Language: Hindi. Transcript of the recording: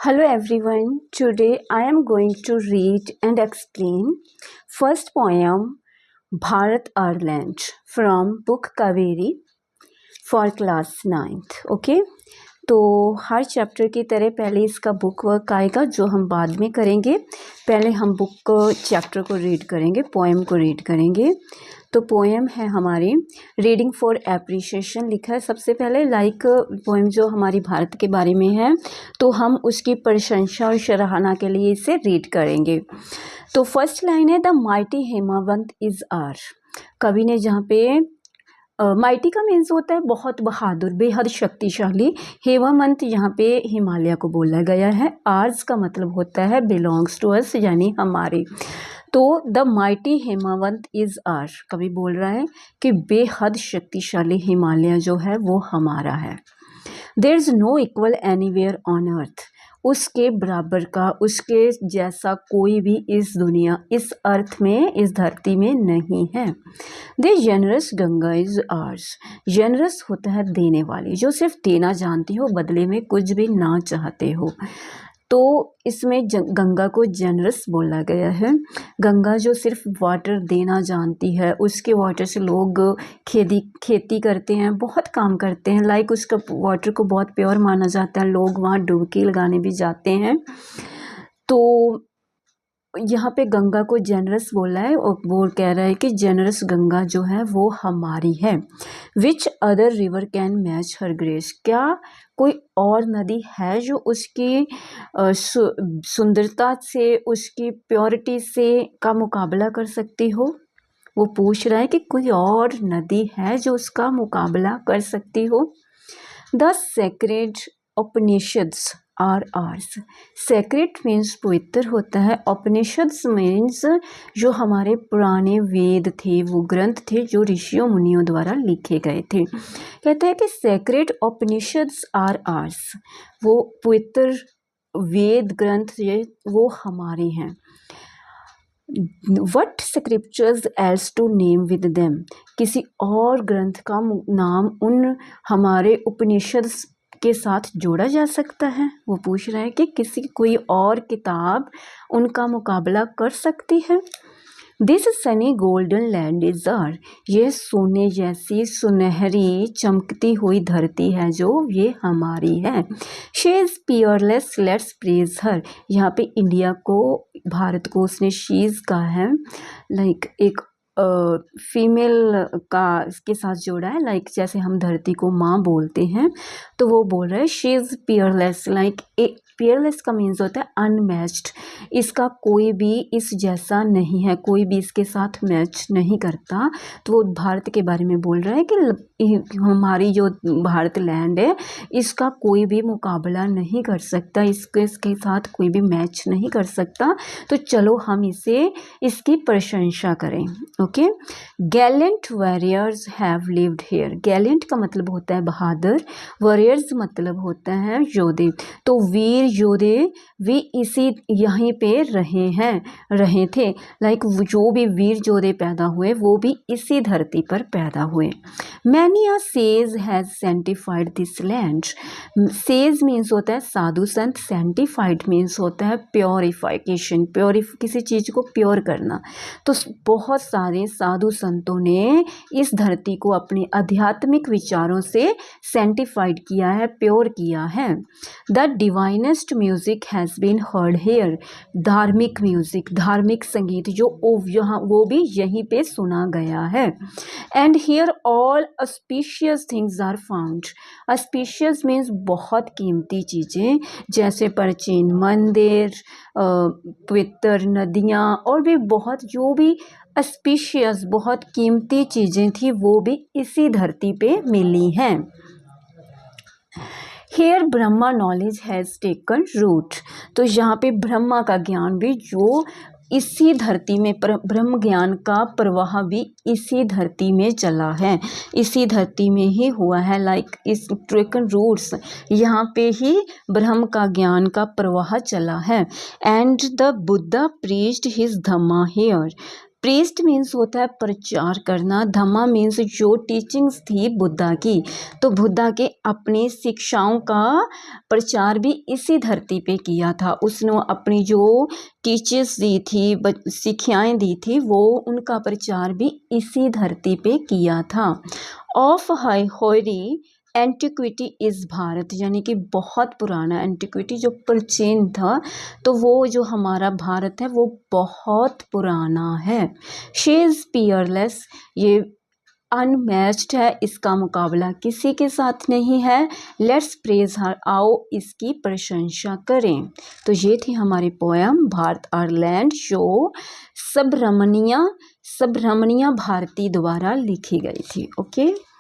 Hello everyone. Today I am going to read and explain first poem Bharat Our Land from book Kaveri for class 9th. Okay? तो हर चैप्टर की तरह पहले इसका बुक वर्क आएगा जो हम बाद में करेंगे। पहले हम बुक चैप्टर को रीड करेंगे, पोएम को रीड करेंगे। तो पोएम है हमारी रीडिंग फॉर एप्रिशिएशन लिखा है सबसे पहले। पोएम जो हमारी भारत के बारे में है तो हम उसकी प्रशंसा और सराहना के लिए इसे रीड करेंगे। तो फर्स्ट लाइन है द माइटी हेमावंत इज आर। कवि ने जहाँ पे माइटी का मीन्स होता है बहुत बहादुर, बेहद शक्तिशाली। हेमावंत यहाँ पे हिमालय को बोला गया है। आर्स का मतलब होता है बिलोंग्स टू अस, यानी हमारे। तो द माइटी हेमावंत इज आर, कवि बोल रहा है कि बेहद शक्तिशाली हिमालय जो है वो हमारा है। There is no equal anywhere on earth, उसके बराबर का, उसके जैसा कोई भी इस दुनिया, इस अर्थ में, इस धरती में नहीं है। They generous Ganga is ours, generous होता है देने वाली, जो सिर्फ देना जानती हो, बदले में कुछ भी ना चाहते हो। तो इसमें गंगा को जनरस बोला गया है। गंगा जो सिर्फ वाटर देना जानती है, उसके वाटर से लोग खेती करते हैं, बहुत काम करते हैं। उसका वाटर को बहुत प्योर माना जाता है, लोग वहाँ डुबकी लगाने भी जाते हैं। तो यहाँ पे गंगा को जनरस बोला है और वो कह रहा है कि जनरस गंगा जो है वो हमारी है। Which other river can match her grace, क्या कोई और नदी है जो उसकी सुंदरता से, उसकी प्योरिटी से का मुकाबला कर सकती हो। वो पूछ रहा है कि कोई और नदी है जो उसका मुकाबला कर सकती हो। The sacred Upanishads are ours, secret means पवित्र होता है, उपनिषद्स मीन्स जो हमारे पुराने वेद थे, वो ग्रंथ थे जो ऋषियों मुनियों द्वारा लिखे गए थे। कहते हैं कि सेक्रेट उपनिषद्स आर आर्स, वो पवित्र वेद ग्रंथ वो हमारे हैं। What scriptures else to name with them, किसी और ग्रंथ का नाम उन हमारे उपनिषद के साथ जोड़ा जा सकता है। वो पूछ रहा है कि कोई और किताब उनका मुकाबला कर सकती है। This sunny golden land is our, ये सोने जैसी सुनहरी चमकती हुई धरती है जो ये हमारी है। She is peerless let's praise her, यहाँ पे इंडिया को, भारत को उसने शीज कहा है, एक फीमेल का इसके साथ जोड़ा है। जैसे हम धरती को माँ बोलते हैं, तो वो बोल रहा है शी इज़ पियरलेस। पियरलेस का मीन्स होता है अनमैच्ड, इसका कोई भी इस जैसा नहीं है, कोई भी इसके साथ मैच नहीं करता। तो वो भारत के बारे में बोल रहा है कि हमारी जो भारत लैंड है इसका कोई भी मुकाबला नहीं कर सकता, इसके साथ कोई भी मैच नहीं कर सकता। तो चलो हम इसकी प्रशंसा करें। Okay, Gallant warriors have lived hair, Gallant का मतलब होता है बहादुर, वॉरियर्स मतलब होता है योद्धे। तो वीर योद्धे वे इसी यहीं पे रहे थे। जो भी वीर योद्धे पैदा हुए वो भी इसी धरती पर पैदा हुए। Many a says has sanctified this land, says means होता है साधु संत, सेंटिफाइड मीन्स होता है प्योरिफिकेशन, किसी चीज़ को प्योर करना। तो बहुत सारे साधु संतों ने इस धरती को अपने आध्यात्मिक विचारों से सेंटिफाइड किया है, प्योर किया है। The divinest music has been heard here, धार्मिक म्यूजिक, धार्मिक संगीत जो वो भी यहीं पे सुना गया है। And here all auspicious things are found, auspicious means बहुत कीमती चीज़ें, जैसे प्राचीन मंदिर, पवित्र नदियाँ, और भी बहुत जो भी ऑस्पिशियस बहुत कीमती चीज़ें थी वो भी इसी धरती पे मिली हैं। Here Brahma knowledge has taken root, तो यहाँ पे ब्रह्मा का ज्ञान भी जो इसी धरती में, ब्रह्म ज्ञान का प्रवाह भी इसी धरती में चला है, इसी धरती में ही हुआ है। इस टेकन रूट्स, यहाँ पे ही ब्रह्म का ज्ञान का प्रवाह चला है। And the Buddha preached his dhamma here, priest means होता है प्रचार करना, धम्मा मीन्स जो टीचिंग्स थी बुद्धा की, तो बुद्धा के अपनी शिक्षाओं का प्रचार भी इसी धरती पे किया था। उसने अपनी जो टीचर्स दी थी, शिक्षाएँ दी थी, वो उनका प्रचार भी इसी धरती पे किया था। ऑफ होरी एंटिक्विटी इज़ भारत, यानी कि बहुत पुराना, एंटिक्विटी जो प्राचीन था, तो वो जो हमारा भारत है वो बहुत पुराना है। शी इज़ पियरलेस, ये अनमैच्ड है, इसका मुकाबला किसी के साथ नहीं है। लेट्स प्रेज हर, आओ इसकी प्रशंसा करें। तो ये थी हमारी पोयम भारत आवर लैंड, जो सुब्रमण्या भारती द्वारा लिखी गई थी। ओके।